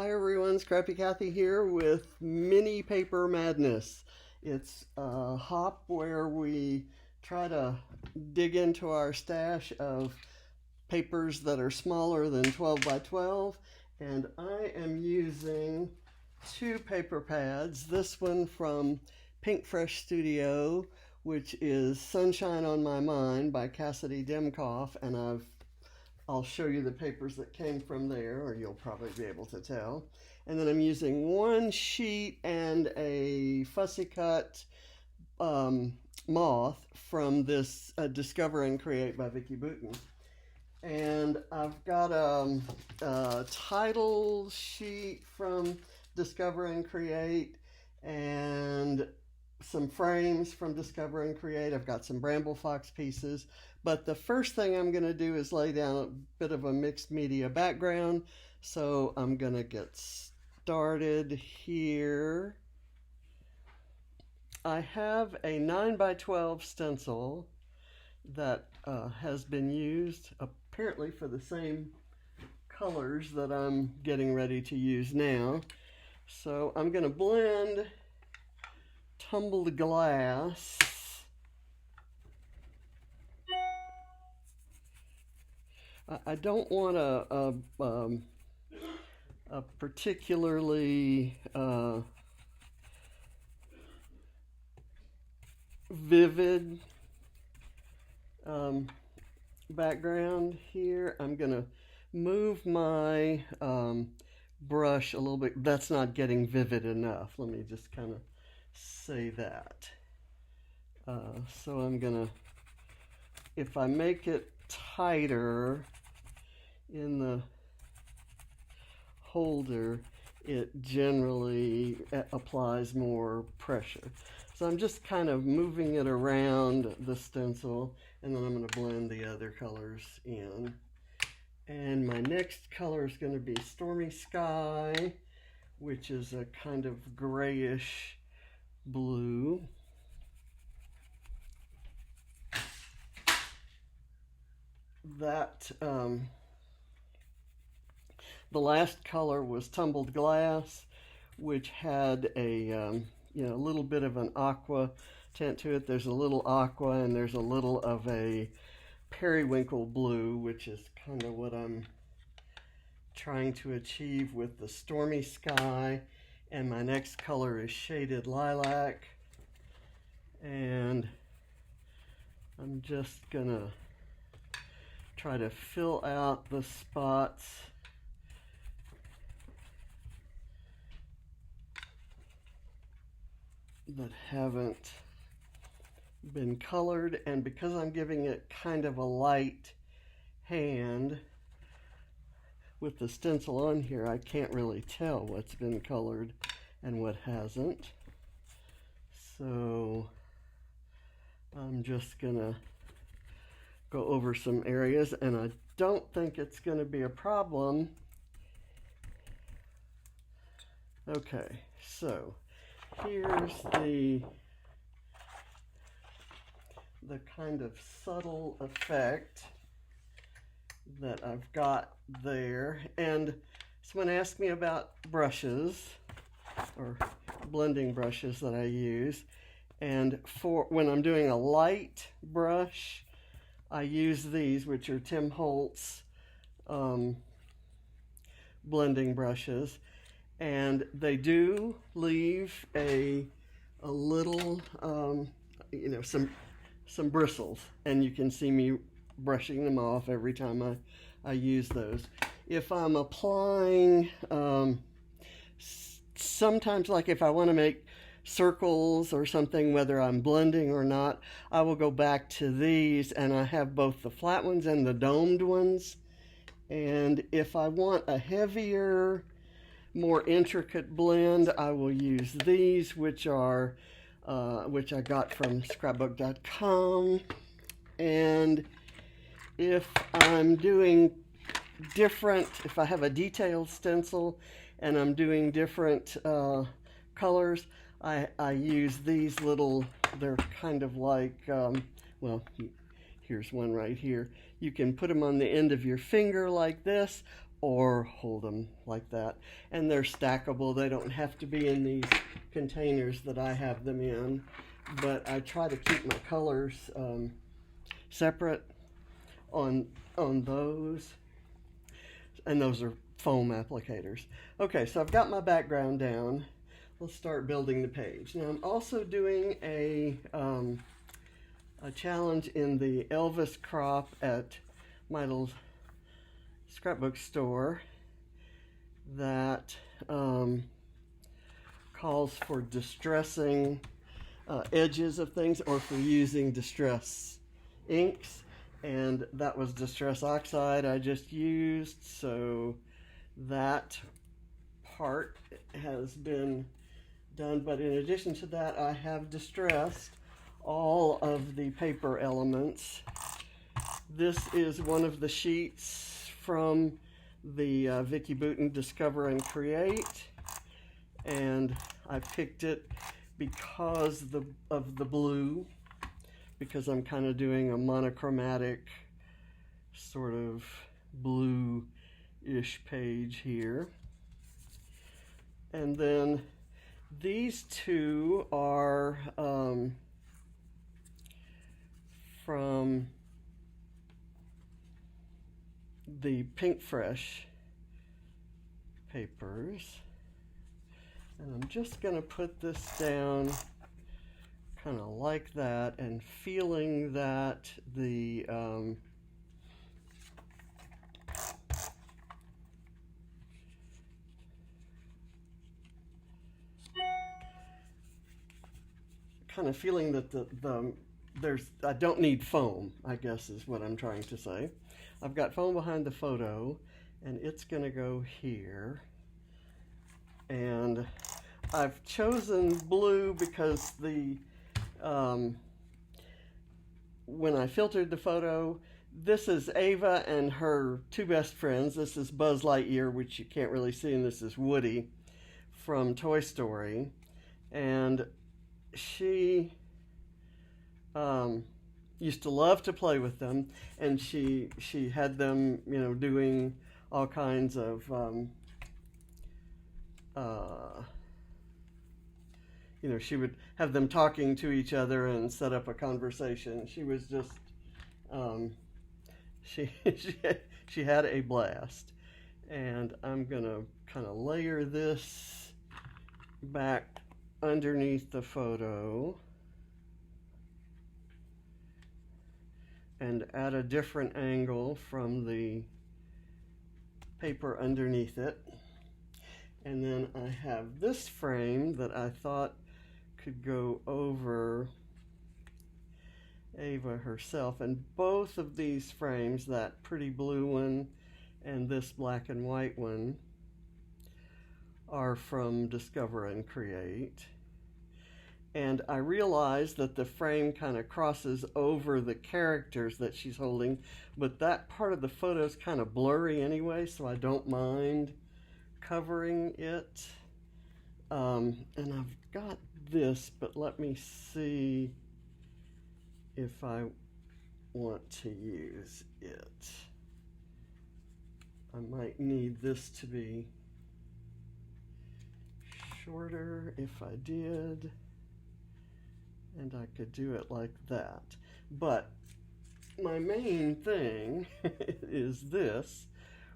Hi everyone, Scrappy Kathy here with Mini Paper Madness. It's a hop where we try to dig into our stash of papers that are smaller than 12 by 12, and I am using two paper pads. This one from Pinkfresh Studio, which is Sunshine on My Mind by Cassidy Demkoff, and I'll show you the papers that came from there, or you'll probably be able to tell. And then I'm using one sheet and a fussycut moth from this Discover and Create by Vicki Boutin. And I've got a title sheet from Discover and Create and some frames from Discover and Create. I've got some Bramble Fox pieces. But the first thing I'm going to do is lay down a bit of a mixed media background. So I'm going to get started here. I have a 9 by 12 stencil that has been used apparently for the same colors that I'm getting ready to use now. So I'm going to blend tumbled glass I don't want a particularly vivid background here. I'm going to move my brush a little bit. That's not getting vivid enough. Let me just kind of say that. So I'm going to, if I make it tighter in the holder, it generally applies more pressure. So I'm just kind of moving it around the stencil, and then I'm going to blend the other colors in. And my next color is going to be Stormy Sky, which is a kind of grayish blue. That the last color was Tumbled Glass, which had a little bit of an aqua tint to it. There's a little aqua and there's a little of a periwinkle blue, which is kind of what I'm trying to achieve with the Stormy Sky. And my next color is Shaded Lilac, and I'm just gonna try to fill out the spots that haven't been colored. And because I'm giving it kind of a light hand with the stencil on here, I can't really tell what's been colored and what hasn't. So I'm just gonna go over some areas, and I don't think it's going to be a problem. Okay, so here's the kind of subtle effect that I've got there. And someone asked me about brushes or blending brushes that I use, and for when I'm doing a light brush, I use these, which are Tim Holtz blending brushes, and they do leave a little, some bristles, and you can see me brushing them off every time I use those. If I'm applying, sometimes, like if I want to make circles or something, whether I'm blending or not, I will go back to these, and I have both the flat ones and the domed ones. And if I want a heavier, more intricate blend, I will use these, which are which I got from scrapbook.com. And if I'm doing different, if I have a detailed stencil and I'm doing different colors, I use these little, they're kind of like, here's one right here. You can put them on the end of your finger like this, or hold them like that. And they're stackable. They don't have to be in these containers that I have them in, but I try to keep my colors separate on those, and those are foam applicators. Okay, so I've got my background down. Let's start building the page. Now I'm also doing a challenge in the Elvis crop at my little scrapbook store that calls for distressing edges of things, or for using distress inks, and that was distress oxide I just used, so that part has been done. But in addition to that, I have distressed all of the paper elements. This is one of the sheets from the Vicki Boutin Discover and Create, and I picked it because of the blue, because I'm kind of doing a monochromatic sort of blue-ish page here. And then these two are from the Pinkfresh papers. And I'm just going to put this down kind of like that, and feeling that the kind of feeling that I don't need foam, I guess is what I'm trying to say. I've got foam behind the photo, and it's going to go here. And I've chosen blue because when I filtered the photo, this is Ava and her two best friends. This is Buzz Lightyear, which you can't really see, and this is Woody from Toy Story. And she used to love to play with them, and she had them, you know, doing all kinds of you know, she would have them talking to each other and set up a conversation. She was just she had a blast. And I'm gonna kind of layer this back underneath the photo and at a different angle from the paper underneath it. And then I have this frame that I thought could go over Ava herself, and both of these frames, that pretty blue one and this black and white one, are from Discover and Create. And I realized that the frame kind of crosses over the characters that she's holding, but that part of the photo is kind of blurry anyway, so I don't mind covering it. And I've got this, but let me see if I want to use it. I might need this to be shorter if I did, and I could do it like that. But my main thing is this,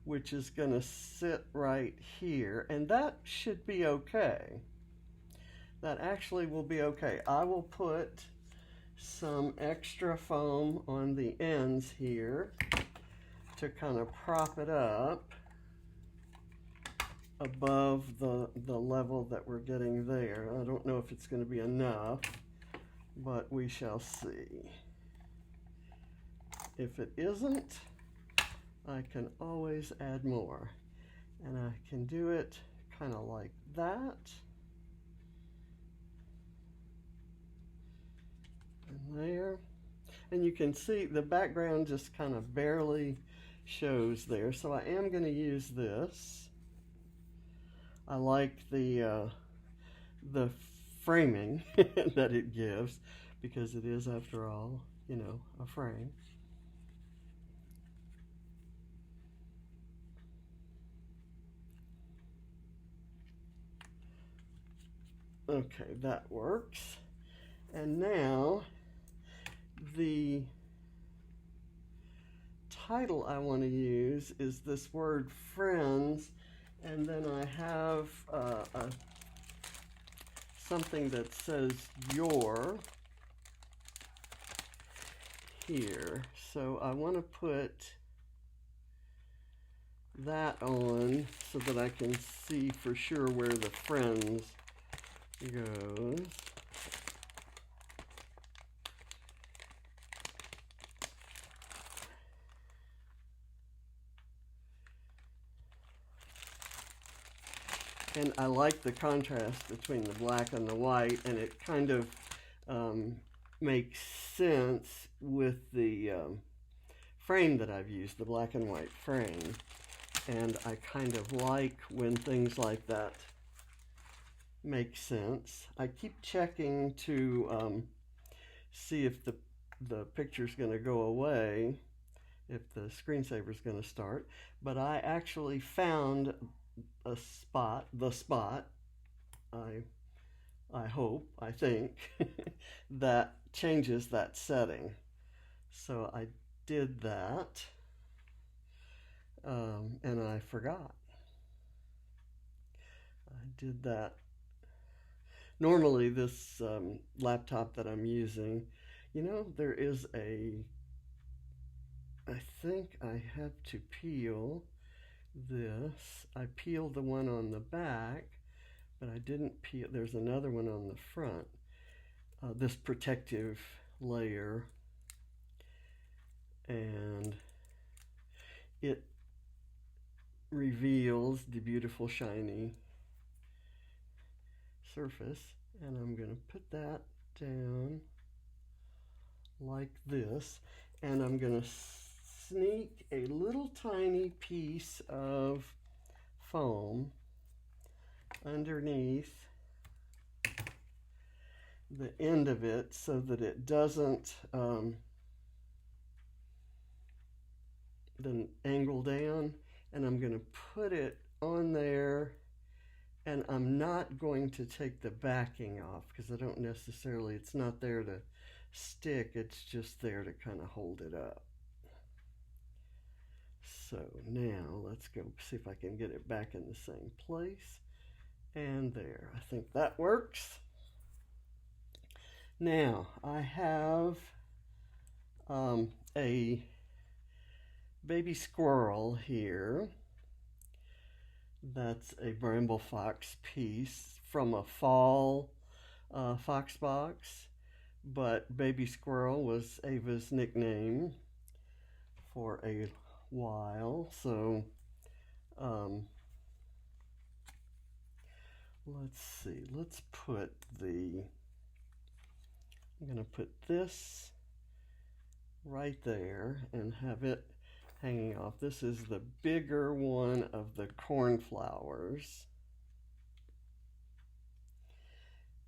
which is going to sit right here, and that should be okay. That actually will be okay. I will put some extra foam on the ends here to kind of prop it up above the level that we're getting there. I don't know if it's going to be enough, but we shall see. If it isn't, I can always add more, and I can do it kind of like that, and there, and you can see the background just kind of barely shows there, so I am going to use this. I like the framing that it gives, because it is, after all, you know, a frame. Okay, that works. And now the title I want to use is this word friends, and then I have something that says your here. So I want to put that on so that I can see for sure where the friends goes. And I like the contrast between the black and the white, and it kind of makes sense with the frame that I've used, the black and white frame. And I kind of like when things like that make sense. I keep checking to see if the picture's going to go away, if the screensaver's going to start. But I actually found the spot, I hope, I think, that changes that setting. So I did that, and I forgot. I did that. Normally this laptop that I'm using, there is I think I have to peel this. I peeled the one on the back, but I didn't peel. There's another one on the front. This protective layer, and it reveals the beautiful shiny surface. And I'm going to put that down like this, and I'm going to sneak a little tiny piece of foam underneath the end of it so that it doesn't then angle down, and I'm going to put it on there, and I'm not going to take the backing off because I don't necessarily, it's not there to stick, it's just there to kind of hold it up. So now let's go see if I can get it back in the same place. And there, I think that works. Now I have a baby squirrel here. That's a Bramble Fox piece from a fall Fox box, but baby squirrel was Ava's nickname for a while. So let's see, let's put I'm going to put this right there and have it hanging off. This is the bigger one of the cornflowers.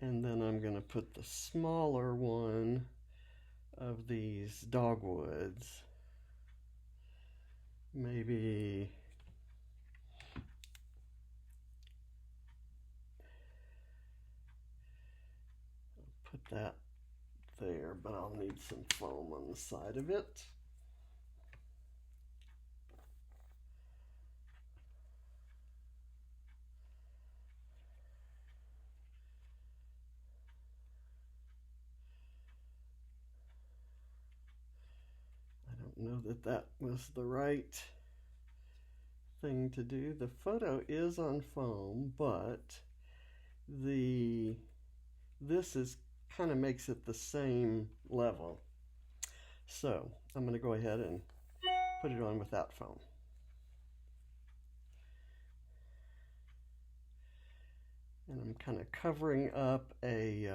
And then I'm going to put the smaller one of these dogwoods. Maybe I'll put that there, but I'll need some foam on the side of it. I don't know that that was the right thing to do. The photo is on foam, but this is kind of makes it the same level. So I'm going to go ahead and put it on without foam. And I'm kind of covering up a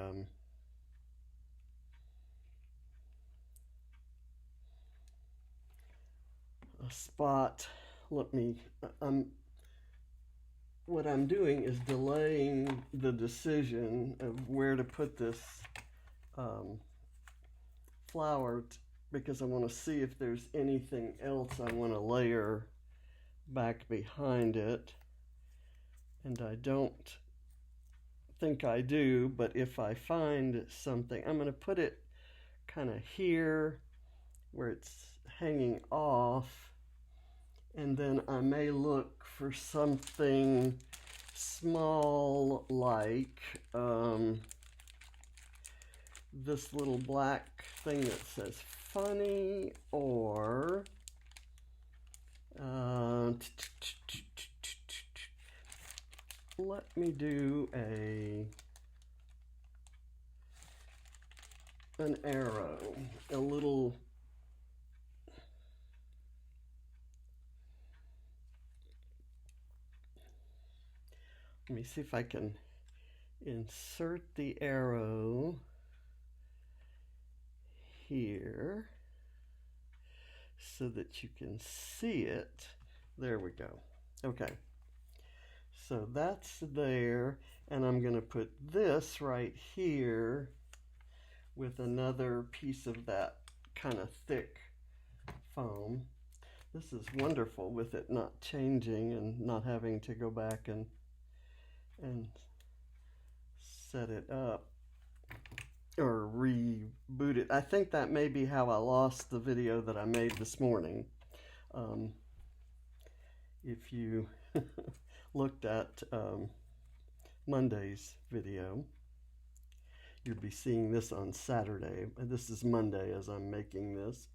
spot. Let me, what I'm doing is delaying the decision of where to put this flower because I want to see if there's anything else I want to layer back behind it. And I don't think I do, but if I find something, I'm going to put it kind of here where it's hanging off, and then I may look for something small like this little black thing that says funny, or let me do an arrow, a little, let me see if I can insert the arrow here so that you can see it. There we go. Okay, so that's there, and I'm going to put this right here with another piece of that kind of thick foam. This is wonderful with it not changing and not having to go back and set it up or reboot it. I think that may be how I lost the video that I made this morning. If you looked at Monday's video, you'd be seeing this on Saturday. This is Monday as I'm making this,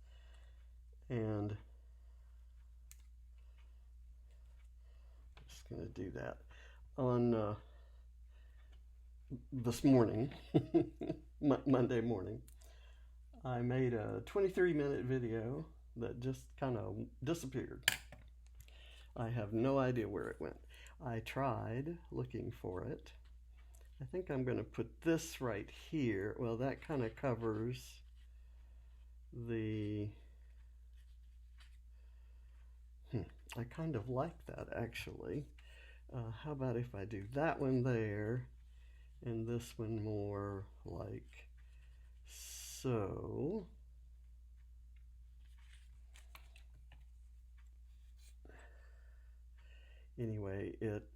and just going to do that on this morning. Monday morning, I made a 23-minute video that just kind of disappeared. I have no idea where it went. I tried looking for it. I think I'm going to put this right here. Well, that kind of covers the... I kind of like that, actually. How about if I do that one there and this one more like so? Anyway, it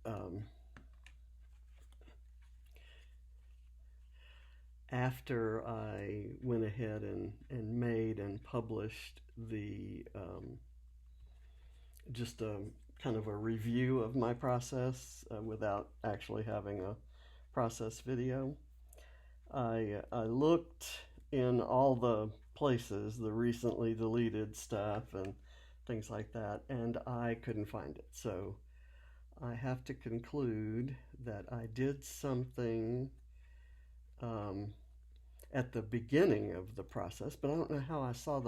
after I went ahead and made and published the just a kind of a review of my process without actually having a process video, I looked in all the places, the recently deleted stuff and things like that, and I couldn't find it. So I have to conclude that I did something at the beginning of the process, but I don't know how I saw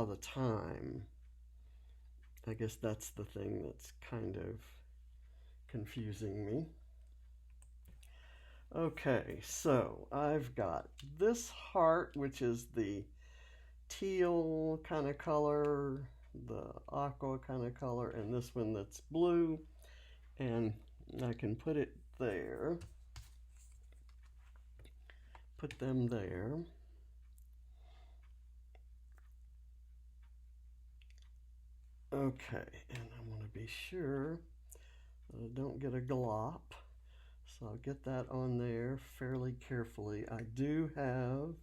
the time. I guess that's the thing that's kind of confusing me. Okay, so I've got this heart, which is the teal kind of color, the aqua kind of color, and this one that's blue, and I can put it there, put them there. Okay, and I want to be sure that I don't get a glop, so I'll get that on there fairly carefully. I do have,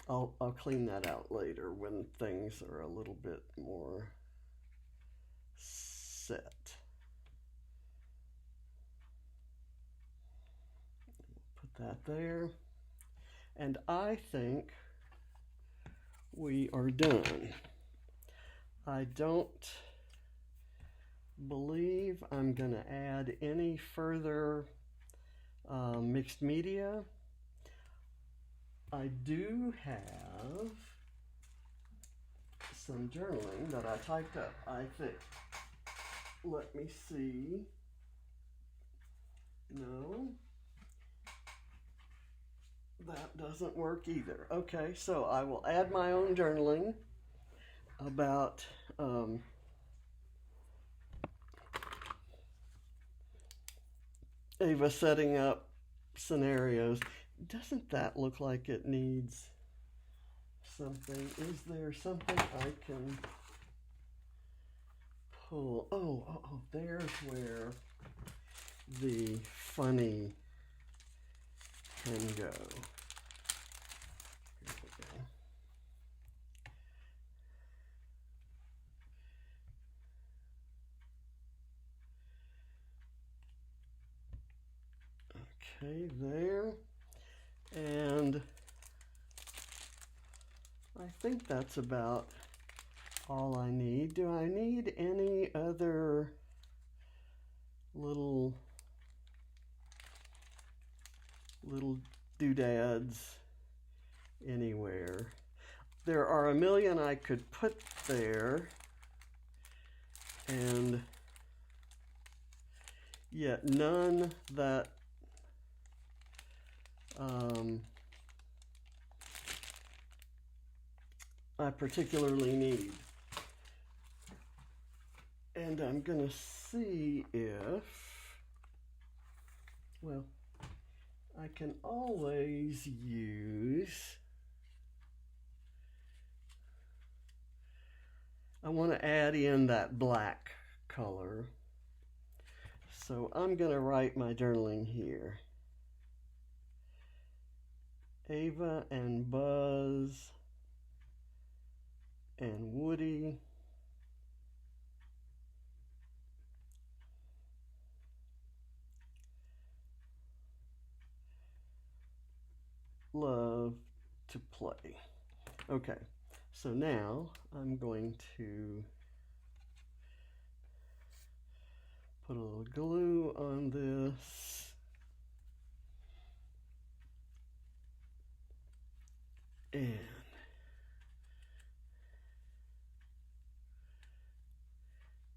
I'll clean that out later when things are a little bit more set. Put that there, and I think we are done. I don't believe I'm going to add any further mixed media. I do have some journaling that I typed up, I think. Let me see. No, that doesn't work either. Okay, so I will add my own journaling about Ava setting up scenarios. Doesn't that look like it needs something? Is there something I can pull? Oh, there's where the funny can go. Here we go. Okay, there. And I think that's about all I need. Do I need any other little doodads anywhere? There are a million I could put there, and yet none that I particularly need. And I'm gonna see if, well, I can always use, I want to add in that black color. So I'm gonna write my journaling here. Ava and Buzz and Woody love to play. Okay, so now I'm going to put a little glue on this. And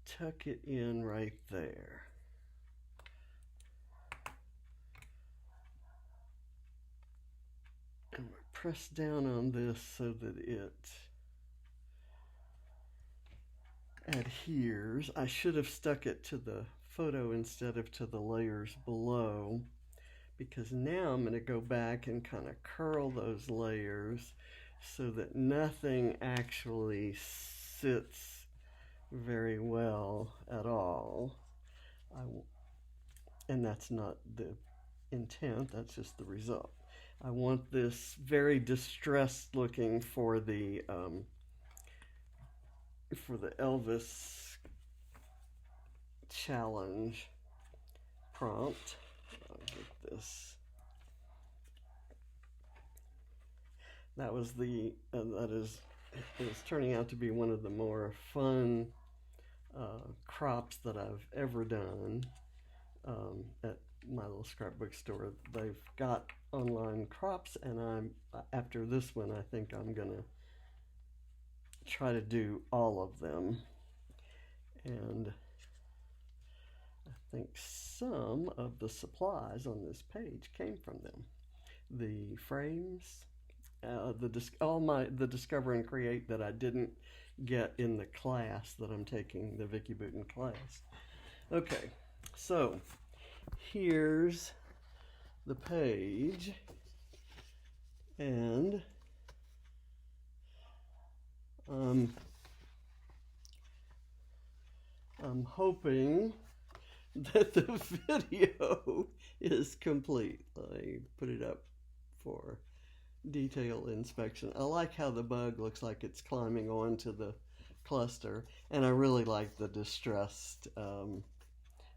tuck it in right there. And we're press down on this so that it adheres. I should have stuck it to the photo instead of to the layers below, because now I'm going to go back and kind of curl those layers so that nothing actually sits very well at all. And that's not the intent, that's just the result. I want this very distressed looking for the Elvis challenge prompt. I'll get this. That was the it was turning out to be one of the more fun crops that I've ever done at my little scrapbook store. They've got online crops, and after this one, I think I'm gonna try to do all of them. And I think some of the supplies on this page came from them. The frames, the Discover and Create that I didn't get in the class that I'm taking, the Vicki Boutin class. Okay, so here's the page, and I'm hoping that the video is complete. I put it up for detail inspection. I like how the bug looks like it's climbing onto the cluster, and I really like the distressed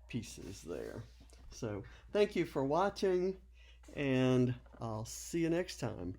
pieces there. So thank you for watching, and I'll see you next time.